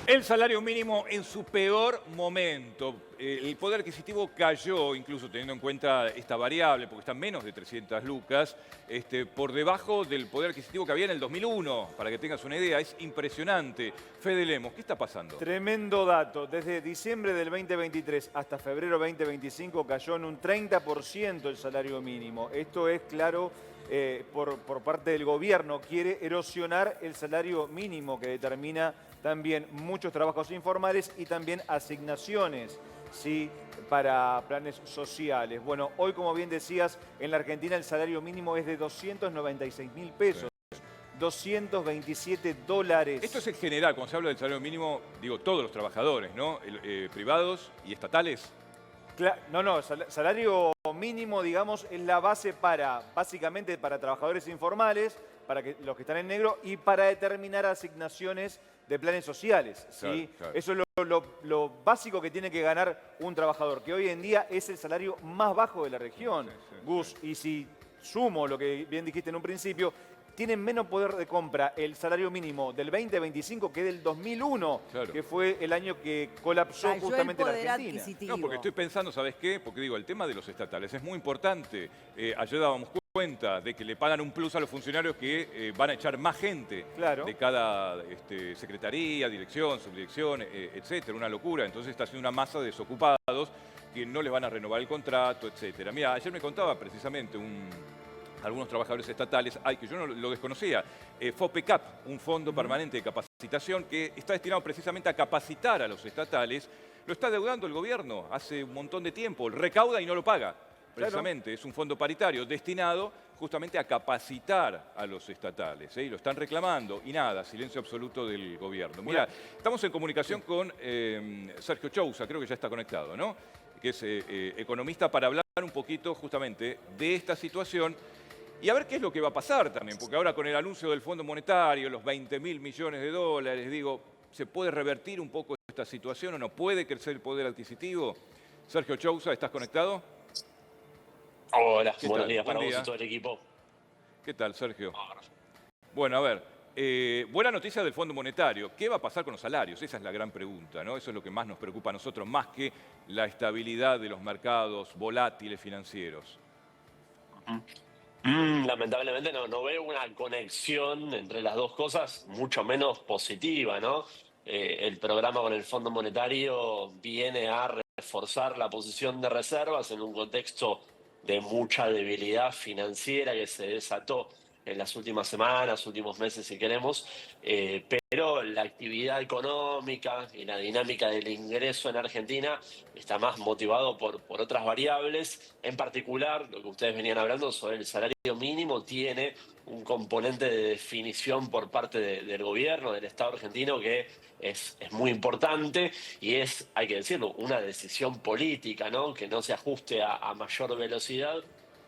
El salario mínimo en su peor momento. El poder adquisitivo cayó, incluso teniendo en cuenta esta variable, porque está menos de 300 lucas, por debajo del poder adquisitivo que había en el 2001. Para que tengas una idea, es impresionante. Fede Lemos, ¿qué está pasando? Tremendo dato. Desde diciembre del 2023 hasta febrero 2025 cayó en un 30% el salario mínimo. Esto es claro por parte del gobierno. Quiere erosionar el salario mínimo que determina también muchos trabajos informales y también asignaciones, ¿sí?, para planes sociales. Bueno, hoy, como bien decías, en la Argentina el salario mínimo es de 296.000 pesos. Sí. 227 dólares. Esto es en general, cuando se habla del salario mínimo, digo todos los trabajadores, ¿no? Privados y estatales. No, salario mínimo, digamos, es la base básicamente para trabajadores informales, los que están en negro, y para determinar asignaciones de planes sociales, ¿sí? Claro, claro. Eso es lo básico que tiene que ganar un trabajador, que hoy en día es el salario más bajo de la región, Gus. Sí. Y si sumo lo que bien dijiste en un principio, tienen menos poder de compra el salario mínimo del 2025 que del 2001, Claro. que fue el año que colapsó Cayó justamente el la poder Argentina. adquisitivo. No, porque estoy pensando, ¿sabes qué? Porque digo, el tema de los estatales es muy importante. Ayer dábamos cuenta de que le pagan un plus a los funcionarios que van a echar más gente Claro. de cada secretaría, dirección, subdirección, etcétera. Una locura. Entonces está haciendo una masa de desocupados que no les van a renovar el contrato, etcétera. Mira, ayer me contaba precisamente algunos trabajadores estatales, que yo no lo desconocía, FOPECAP, un fondo permanente de capacitación que está destinado precisamente a capacitar a los estatales. Lo está deudando el gobierno hace un montón de tiempo, recauda y no lo paga. Precisamente, claro. Es un fondo paritario destinado justamente a capacitar a los estatales, y lo están reclamando, y nada, silencio absoluto del gobierno. Mira, estamos en comunicación con Sergio Chousa, creo que ya está conectado, ¿no? Que es economista, para hablar un poquito justamente de esta situación y a ver qué es lo que va a pasar también, porque ahora con el anuncio del Fondo Monetario, los 20.000 millones de dólares, digo, ¿se puede revertir un poco esta situación o no puede crecer el poder adquisitivo? Sergio Chousa, ¿estás conectado? Hola, ¿Qué buenos tal? días Buen para vos día. y todo el equipo. ¿Qué tal, Sergio? Bueno, a ver, buena noticia del Fondo Monetario. ¿Qué va a pasar con los salarios? Esa es la gran pregunta, ¿no? Eso es lo que más nos preocupa a nosotros, más que la estabilidad de los mercados volátiles financieros. Lamentablemente no veo una conexión entre las dos cosas, mucho menos positiva, ¿no? El programa con el Fondo Monetario viene a reforzar la posición de reservas en un contexto de mucha debilidad financiera que se desató en las últimas semanas, últimos meses, si queremos, pero la actividad económica y la dinámica del ingreso en Argentina está más motivado por otras variables. En particular, lo que ustedes venían hablando sobre el salario mínimo tiene un componente de definición por parte del gobierno, del Estado argentino, que es muy importante y es, hay que decirlo, una decisión política, ¿no? Que no se ajuste a mayor velocidad.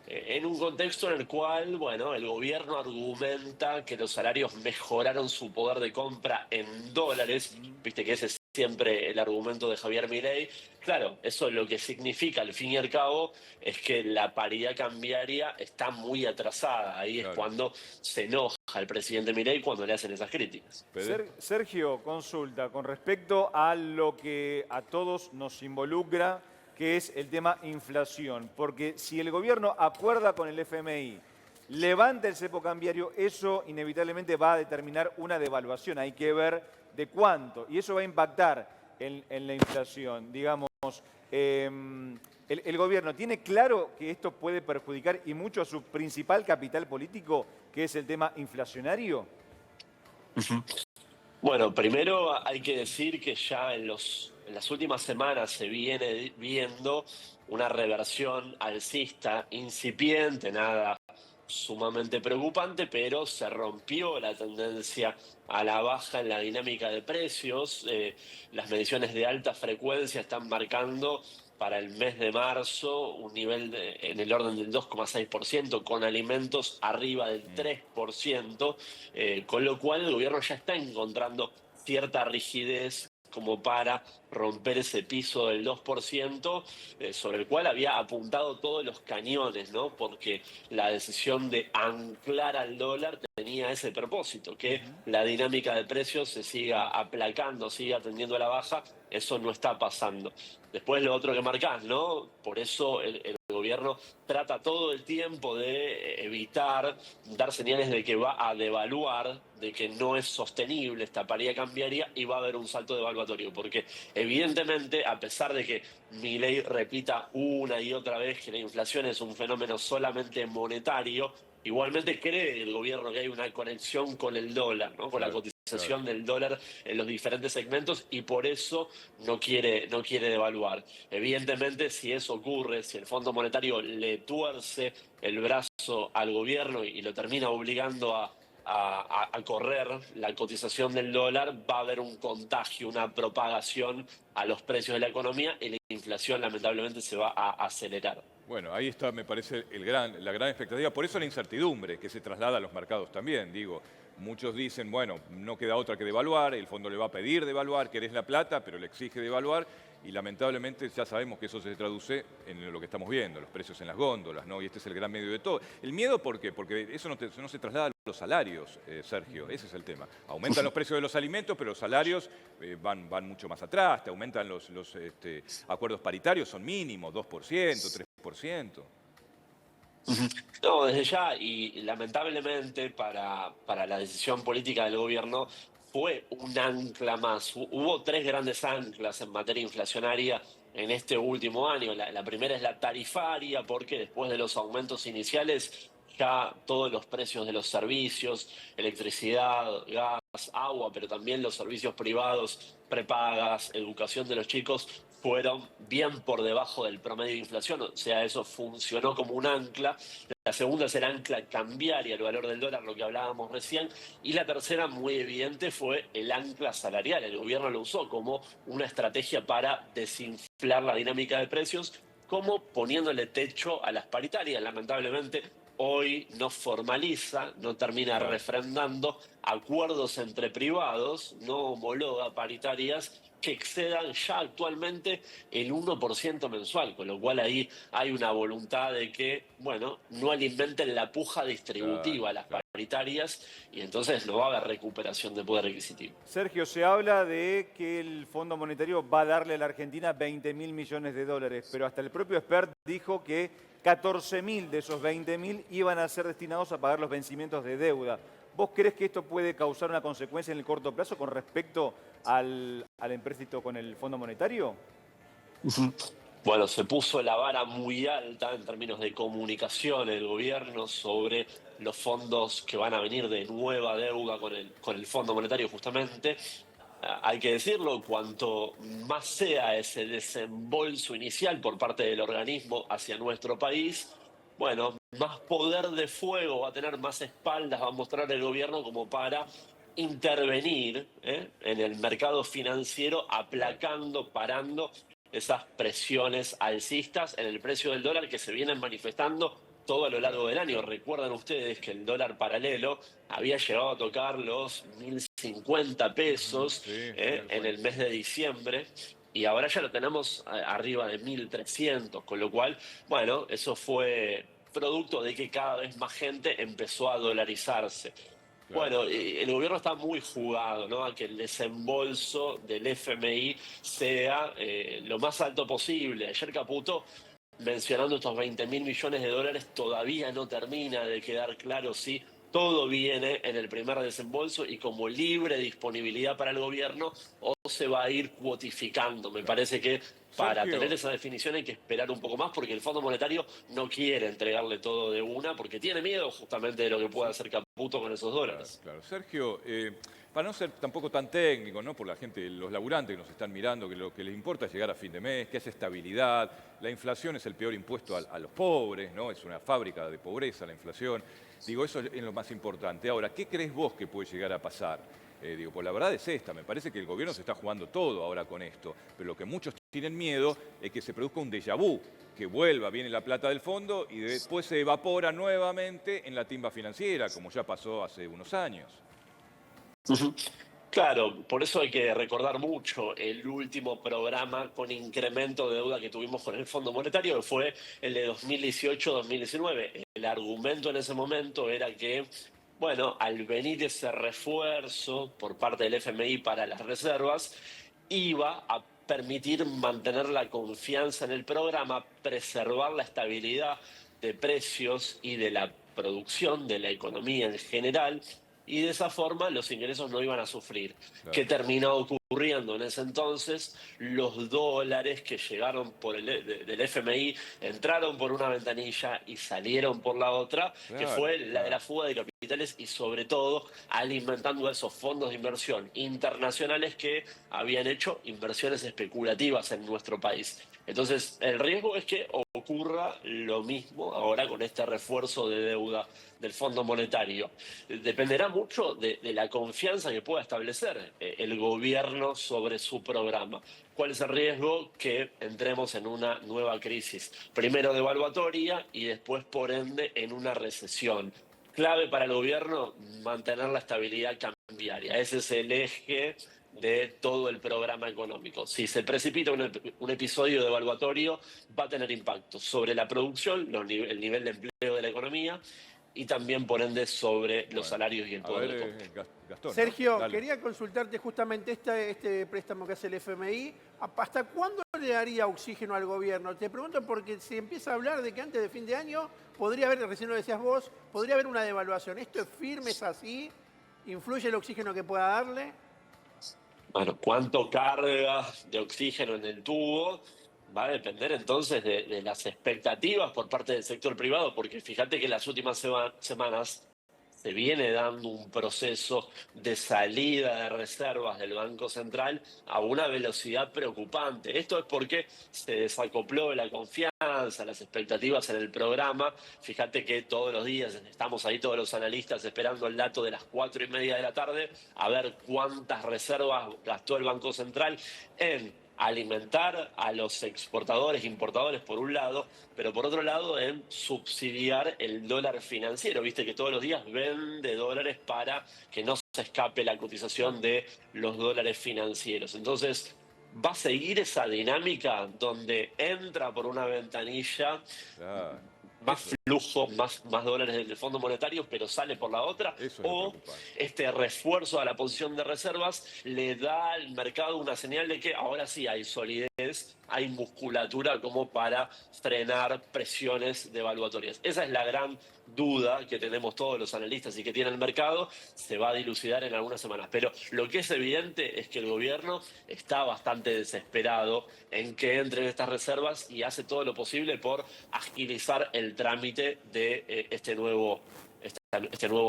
En un contexto en el cual, bueno, el gobierno argumenta que los salarios mejoraron su poder de compra en dólares, viste que ese es siempre el argumento de Javier Milei. Claro, eso lo que significa al fin y al cabo es que la paridad cambiaria está muy atrasada. Ahí es Claro. cuando se enoja el presidente Milei cuando le hacen esas críticas. Sergio, consulta con respecto a lo que a todos nos involucra, que es el tema inflación. Porque si el gobierno acuerda con el FMI, levanta el cepo cambiario, eso inevitablemente va a determinar una devaluación. Hay que ver de cuánto. Y eso va a impactar en la inflación. Digamos, el gobierno tiene claro que esto puede perjudicar y mucho a su principal capital político, que es el tema inflacionario. Bueno, primero hay que decir que ya en las últimas semanas se viene viendo una reversión alcista incipiente, nada sumamente preocupante, pero se rompió la tendencia a la baja en la dinámica de precios. Las mediciones de alta frecuencia están marcando para el mes de marzo un nivel en el orden del 2,6%, con alimentos arriba del 3%, con lo cual el gobierno ya está encontrando cierta rigidez como para romper ese piso del 2%, sobre el cual había apuntado todos los cañones, ¿no? Porque la decisión de anclar al dólar tenía ese propósito, que la dinámica de precios se siga aplacando, siga tendiendo a la baja. Eso no está pasando. Después lo otro que marcás, ¿no? Por eso el gobierno trata todo el tiempo de evitar dar señales de que va a devaluar, de que no es sostenible esta paridad cambiaria y va a haber un salto devaluatorio. Porque evidentemente, a pesar de que Milei repita una y otra vez que la inflación es un fenómeno solamente monetario, igualmente cree el gobierno que hay una conexión con el dólar, ¿no? Con la Claro, cotización claro. del dólar en los diferentes segmentos y por eso no quiere devaluar. Evidentemente, si eso ocurre, si el Fondo Monetario le tuerce el brazo al gobierno y lo termina obligando a correr la cotización del dólar, va a haber un contagio, una propagación a los precios de la economía y la inflación lamentablemente se va a acelerar. Bueno, ahí está, me parece, la gran expectativa. Por eso la incertidumbre que se traslada a los mercados también. Digo, muchos dicen, bueno, no queda otra que devaluar, el fondo le va a pedir devaluar, querés la plata, pero le exige devaluar. Y lamentablemente ya sabemos que eso se traduce en lo que estamos viendo, los precios en las góndolas, ¿no? Y este es el gran medio de todo. ¿El miedo por qué? Porque eso no se traslada a los salarios, Sergio, ese es el tema. Aumentan los precios de los alimentos, pero los salarios van mucho más atrás, te aumentan los acuerdos paritarios, son mínimos, 2%, 3%. No, desde ya, y lamentablemente para la decisión política del gobierno fue un ancla más. Hubo tres grandes anclas en materia inflacionaria en este último año. La primera es la tarifaria, porque después de los aumentos iniciales, ya todos los precios de los servicios, electricidad, gas, agua, pero también los servicios privados, prepagas, educación de los chicos, fueron bien por debajo del promedio de inflación. O sea, eso funcionó como un ancla. La segunda es el ancla cambiaria, el valor del dólar, lo que hablábamos recién. Y la tercera, muy evidente, fue el ancla salarial. El gobierno lo usó como una estrategia para desinflar la dinámica de precios, como poniéndole techo a las paritarias. Lamentablemente, hoy no formaliza, no termina Claro. refrendando acuerdos entre privados, no homologa paritarias que excedan ya actualmente el 1% mensual, con lo cual ahí hay una voluntad de que, bueno, no alimenten la puja Claro, distributiva a las claro. paritarias y entonces no va a haber recuperación de poder adquisitivo. Sergio, se habla de que el Fondo Monetario va a darle a la Argentina 20.000 millones de dólares, pero hasta el propio expert dijo que 14.000 de esos 20.000 iban a ser destinados a pagar los vencimientos de deuda. ¿Vos crees que esto puede causar una consecuencia en el corto plazo con respecto al empréstito con el Fondo Monetario? Bueno, se puso la vara muy alta en términos de comunicación el gobierno sobre los fondos que van a venir de nueva deuda con el Fondo Monetario justamente. Hay que decirlo, cuanto más sea ese desembolso inicial por parte del organismo hacia nuestro país, bueno, más poder de fuego va a tener, más espaldas va a mostrar el gobierno como para intervenir en el mercado financiero, Claro. aplacando, parando esas presiones alcistas en el precio del dólar que se vienen manifestando todo a lo largo Claro, del año. claro. Recuerdan ustedes que el dólar paralelo había llegado a tocar los 1.050 Ujú. pesos Sí, sí, me en acuerdo. el mes de diciembre. Y ahora ya lo tenemos arriba de 1.300, con lo cual, bueno, eso fue producto de que cada vez más gente empezó a dolarizarse. Claro, Bueno, claro. el gobierno está muy jugado, ¿no? A que el desembolso del FMI sea lo más alto posible. Ayer Caputo, mencionando estos 20.000 millones de dólares, todavía no termina de quedar claro si todo viene en el primer desembolso y como libre disponibilidad para el gobierno o se va a ir cuotificando. Me Claro. parece que para tener Sergio, esa definición hay que esperar un poco más porque el Fondo Monetario no quiere entregarle todo de una porque tiene miedo justamente de lo que pueda hacer Caputo con esos claro, dólares. claro. Sergio, para no ser tampoco tan técnico, ¿no? Por la gente, los laburantes que nos están mirando, que lo que les importa es llegar a fin de mes, que haya estabilidad. La inflación es el peor impuesto a los pobres, ¿no? Es una fábrica de pobreza la inflación. Digo, eso es lo más importante. Ahora, ¿qué crees vos que puede llegar a pasar? Digo, pues la verdad es esta, me parece que el gobierno se está jugando todo ahora con esto, pero lo que muchos tienen miedo es que se produzca un déjà vu, que vuelva, viene la plata del fondo y después se evapora nuevamente en la timba financiera, como ya pasó hace unos años. Ujú. Claro, por eso hay que recordar mucho el último programa con incremento de deuda que tuvimos con el Fondo Monetario, que fue el de 2018-2019. El argumento en ese momento era que, bueno, al venir ese refuerzo por parte del FMI para las reservas, iba a permitir mantener la confianza en el programa, preservar la estabilidad de precios y de la producción de la economía en general, y de esa forma los ingresos no iban a sufrir. ¿Qué Claro. terminó ocurriendo en ese entonces? Los dólares que llegaron del FMI entraron por una ventanilla y salieron por la otra, que Claro, fue la de la claro. fuga de capitales y sobre todo alimentando esos fondos de inversión internacionales que habían hecho inversiones especulativas en nuestro país. Entonces, el riesgo es que ocurra lo mismo ahora con este refuerzo de deuda del Fondo Monetario. Dependerá mucho de la confianza que pueda establecer el gobierno sobre su programa. ¿Cuál es el riesgo? Que entremos en una nueva crisis, primero devaluatoria y después, por ende, en una recesión. Clave para el gobierno, mantener la estabilidad cambiaria. Ese es el eje de todo el programa económico. Si se precipita un episodio devaluatorio, va a tener impacto sobre la producción, el nivel de empleo de la economía y también, por ende, sobre los Bueno, salarios y el a poder ver, de compra. Gastón, ¿no? Sergio, Dale. quería consultarte justamente este préstamo que hace el FMI. ¿Hasta cuándo le daría oxígeno al gobierno? Te pregunto porque se empieza a hablar de que antes de fin de año podría haber, recién lo decías vos, podría haber una devaluación. ¿Esto es firme, es así? ¿Influye el oxígeno que pueda darle? Bueno, cuánto carga de oxígeno en el tubo va a depender entonces de las expectativas por parte del sector privado, porque fíjate que en las últimas semanas se viene dando un proceso de salida de reservas del Banco Central a una velocidad preocupante. Esto es porque se desacopló de la confianza, las expectativas en el programa. Fíjate que todos los días estamos ahí todos los analistas esperando el dato de las 4:30 de la tarde a ver cuántas reservas gastó el Banco Central en alimentar a los exportadores e importadores por un lado, pero por otro lado en subsidiar el dólar financiero. Viste que todos los días vende dólares para que no se escape la cotización de los dólares financieros. Entonces, va a seguir esa dinámica donde entra por una ventanilla Claro. más Eso, flujo, más dólares del Fondo Monetario, pero sale por la otra, eso es lo o preocupante. este refuerzo a la posición de reservas le da al mercado una señal de que ahora sí hay solidez, hay musculatura como para frenar presiones devaluatorias. Esa es la gran duda que tenemos todos los analistas y que tiene el mercado. Se va a dilucidar en algunas semanas, pero lo que es evidente es que el gobierno está bastante desesperado en que entren estas reservas y hace todo lo posible por agilizar el trámite de este nuevo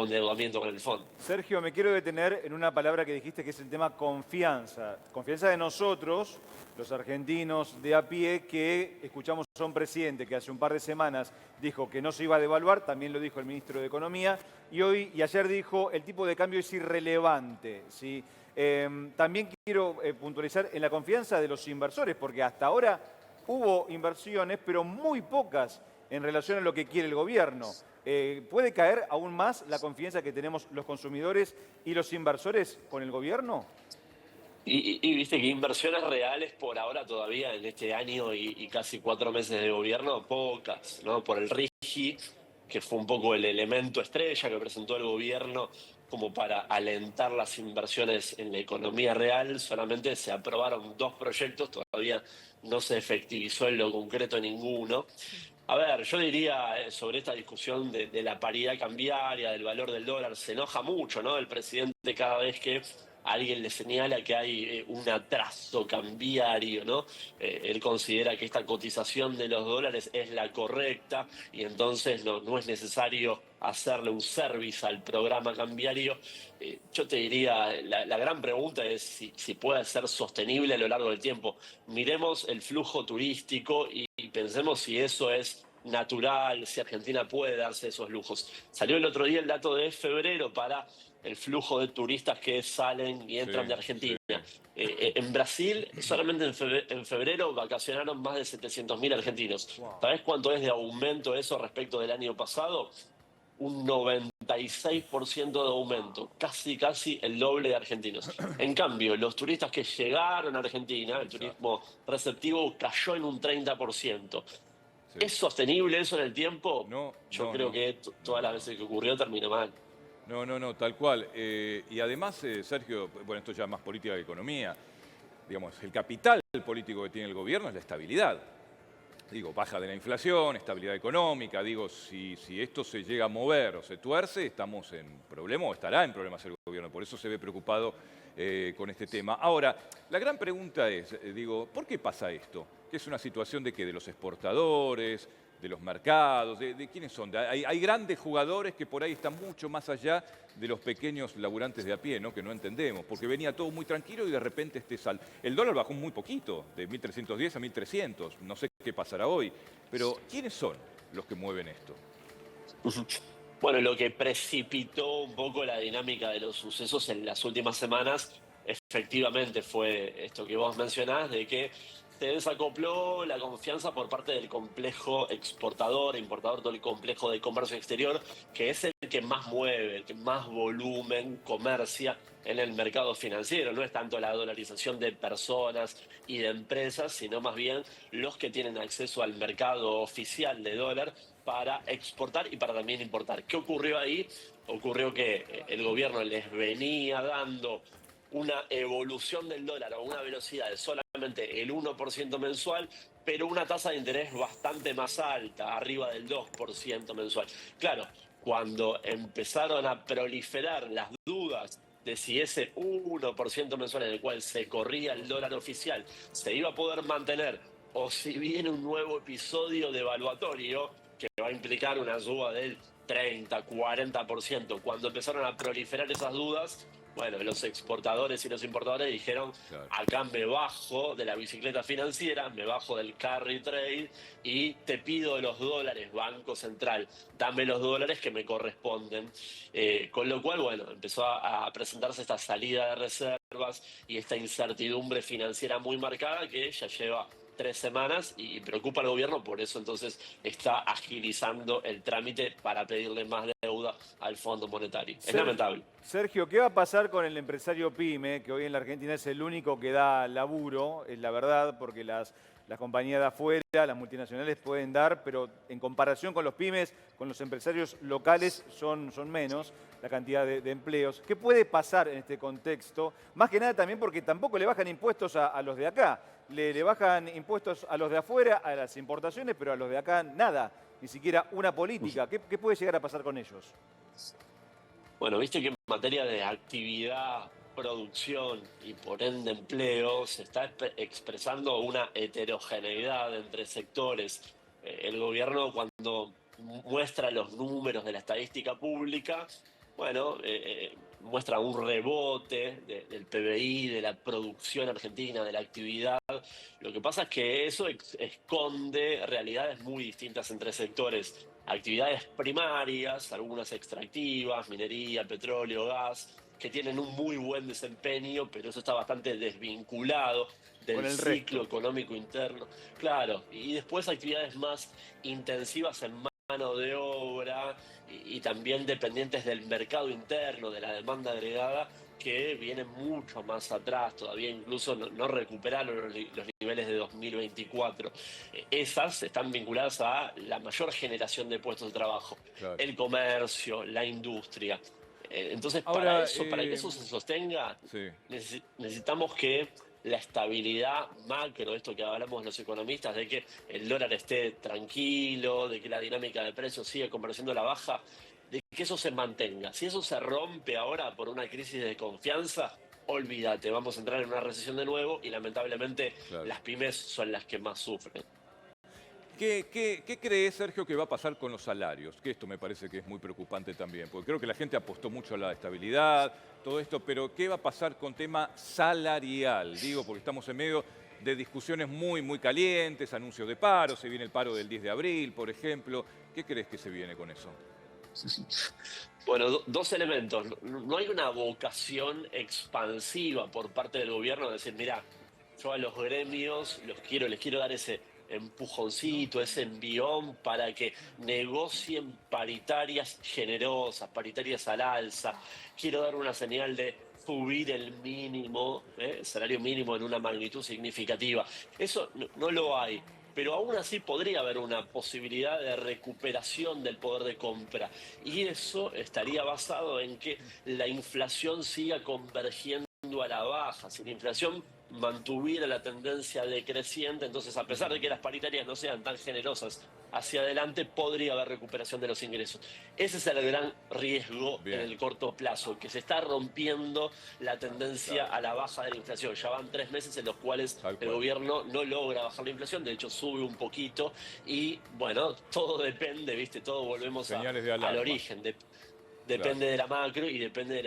endeudamiento con el fondo. Sergio, me quiero detener en una palabra que dijiste que es el tema confianza. Confianza de nosotros, los argentinos de a pie, que escuchamos a un presidente que hace un par de semanas dijo que no se iba a devaluar, también lo dijo el ministro de Economía, y ayer dijo el tipo de cambio es irrelevante, ¿sí? También quiero puntualizar en la confianza de los inversores, porque hasta ahora hubo inversiones, pero muy pocas en relación a lo que quiere el gobierno. ¿Puede caer aún más la confianza que tenemos los consumidores y los inversores con el gobierno? Y viste que inversiones reales por ahora todavía en este año y casi 4 meses de gobierno, pocas, ¿no? Por el RIGI, que fue un poco el elemento estrella que presentó el gobierno como para alentar las inversiones en la economía real, solamente se aprobaron 2 proyectos, todavía no se efectivizó en lo concreto ninguno. A ver, yo diría sobre esta discusión de la paridad cambiaria, del valor del dólar, se enoja mucho, ¿no? El presidente cada vez que alguien le señala que hay un atraso cambiario, ¿no? Él considera que esta cotización de los dólares es la correcta y entonces no es necesario hacerle un service al programa cambiario. Yo te diría, la gran pregunta es si puede ser sostenible a lo largo del tiempo. Miremos el flujo turístico y pensemos si eso es natural, si Argentina puede darse esos lujos. Salió el otro día el dato de febrero para el flujo de turistas que salen y entran Sí, de Argentina. sí. En Brasil, solamente en febrero vacacionaron más de 700.000 argentinos. Wow. ¿Sabés cuánto es de aumento eso respecto del año pasado? un 96% de aumento, casi el doble de argentinos. En cambio, los turistas que llegaron a Argentina, el turismo receptivo cayó en un 30%. Sí. ¿Es sostenible eso en el tiempo? No, Yo no, creo no. que todas las veces que ocurrió terminó mal. No, tal cual. Y además, Sergio, bueno, esto ya más política que economía, digamos, el capital político que tiene el gobierno es la estabilidad. Digo, baja de la inflación, estabilidad económica. Digo, si esto se llega a mover o se tuerce, estamos en problema o estará en problemas el gobierno. Por eso se ve preocupado con este tema. Ahora, la gran pregunta es, digo, ¿por qué pasa esto? ¿Que es una situación de qué? ¿De los exportadores? ¿De los mercados? ¿De quiénes son? Hay grandes jugadores que por ahí están mucho más allá de los pequeños laburantes de a pie, ¿no? Que no entendemos, porque venía todo muy tranquilo y de repente el dólar bajó muy poquito, de 1.310 a 1.300, no sé qué pasará hoy, pero ¿quiénes son los que mueven esto? Bueno, lo que precipitó un poco la dinámica de los sucesos en las últimas semanas, efectivamente fue esto que vos mencionás, de que se desacopló la confianza por parte del complejo exportador, importador, todo el complejo de comercio exterior, que es el que más mueve, el que más volumen comercia en el mercado financiero. No es tanto la dolarización de personas y de empresas, sino más bien los que tienen acceso al mercado oficial de dólar para exportar y para también importar. ¿Qué ocurrió ahí? Ocurrió que el gobierno les venía dando una evolución del dólar a una velocidad de solamente el 1% mensual, pero una tasa de interés bastante más alta, arriba del 2% mensual. Claro, cuando empezaron a proliferar las dudas de si ese 1% mensual en el cual se corría el dólar oficial se iba a poder mantener o si viene un nuevo episodio devaluatorio que va a implicar una suba del 30, 40%. Cuando empezaron a proliferar esas dudas, bueno, los exportadores y los importadores dijeron, Claro. acá me bajo de la bicicleta financiera, me bajo del carry trade y te pido los dólares, Banco Central, dame los dólares que me corresponden. Con lo cual, bueno, empezó a presentarse esta salida de reservas y esta incertidumbre financiera muy marcada que ya lleva 3 semanas y preocupa al gobierno, por eso entonces está agilizando el trámite para pedirle más deuda al Fondo Monetario. Es lamentable. Sergio, ¿qué va a pasar con el empresario PYME, que hoy en la Argentina es el único que da laburo? Es la verdad, porque las compañías de afuera, las multinacionales pueden dar, pero en comparación con los pymes, con los empresarios locales, son menos la cantidad de empleos. ¿Qué puede pasar en este contexto? Más que nada también porque tampoco le bajan impuestos a los de acá. Le bajan impuestos a los de afuera, a las importaciones, pero a los de acá nada, ni siquiera una política. ¿Qué puede llegar a pasar con ellos? Bueno, viste que en materia de actividad, producción y por ende empleo se está expresando una heterogeneidad entre sectores. El gobierno cuando muestra los números de la estadística pública, bueno, muestra un rebote del PBI, de la producción argentina, de la actividad. Lo que pasa es que eso esconde realidades muy distintas entre sectores. Actividades primarias, algunas extractivas, minería, petróleo, gas, que tienen un muy buen desempeño, pero eso está bastante desvinculado Con del el ciclo resto. económico interno. Claro, y después actividades más intensivas en mano de obra y también dependientes del mercado interno, de la demanda agregada, que vienen mucho más atrás, todavía incluso no recuperaron los niveles de 2024. Esas están vinculadas a la mayor generación de puestos de trabajo, Claro. el comercio, la industria. Entonces, para Ahora, eso, para que eso se sostenga, sí. necesitamos que la estabilidad macro, esto que hablamos los economistas, de que el dólar esté tranquilo, de que la dinámica de precios siga convergiendo a la baja, de que eso se mantenga. Si eso se rompe ahora por una crisis de confianza, olvídate, vamos a entrar en una recesión de nuevo y lamentablemente Claro. las pymes son las que más sufren. ¿Qué crees, Sergio, que va a pasar con los salarios? Que esto me parece que es muy preocupante también, porque creo que la gente apostó mucho a la estabilidad, todo esto, pero ¿qué va a pasar con tema salarial? Digo, porque estamos en medio de discusiones muy calientes, anuncios de paro, se viene el paro del 10 de abril, por ejemplo. ¿Qué crees que se viene con eso? Bueno, dos elementos. No hay una vocación expansiva por parte del gobierno de decir, mira, yo a los gremios les quiero dar ese empujoncito, ese envión para que negocien paritarias generosas, paritarias al alza. Quiero dar una señal de subir el mínimo, salario mínimo en una magnitud significativa. Eso no lo hay. Pero aún así podría haber una posibilidad de recuperación del poder de compra. Y eso estaría basado en que la inflación siga convergiendo a la baja. Si la inflación mantuviera la tendencia decreciente, entonces a pesar de que las paritarias no sean tan generosas hacia adelante, podría haber recuperación de los ingresos. Ese es el gran riesgo Bien. en el corto plazo, que se está rompiendo la tendencia a la baja de la inflación. Ya van 3 meses en los cuales Tal el cual. gobierno no logra bajar la inflación, de hecho sube un poquito y bueno, todo depende, ¿viste? Todo volvemos Señales de al alarma. origen. Depende de la macro y depende de la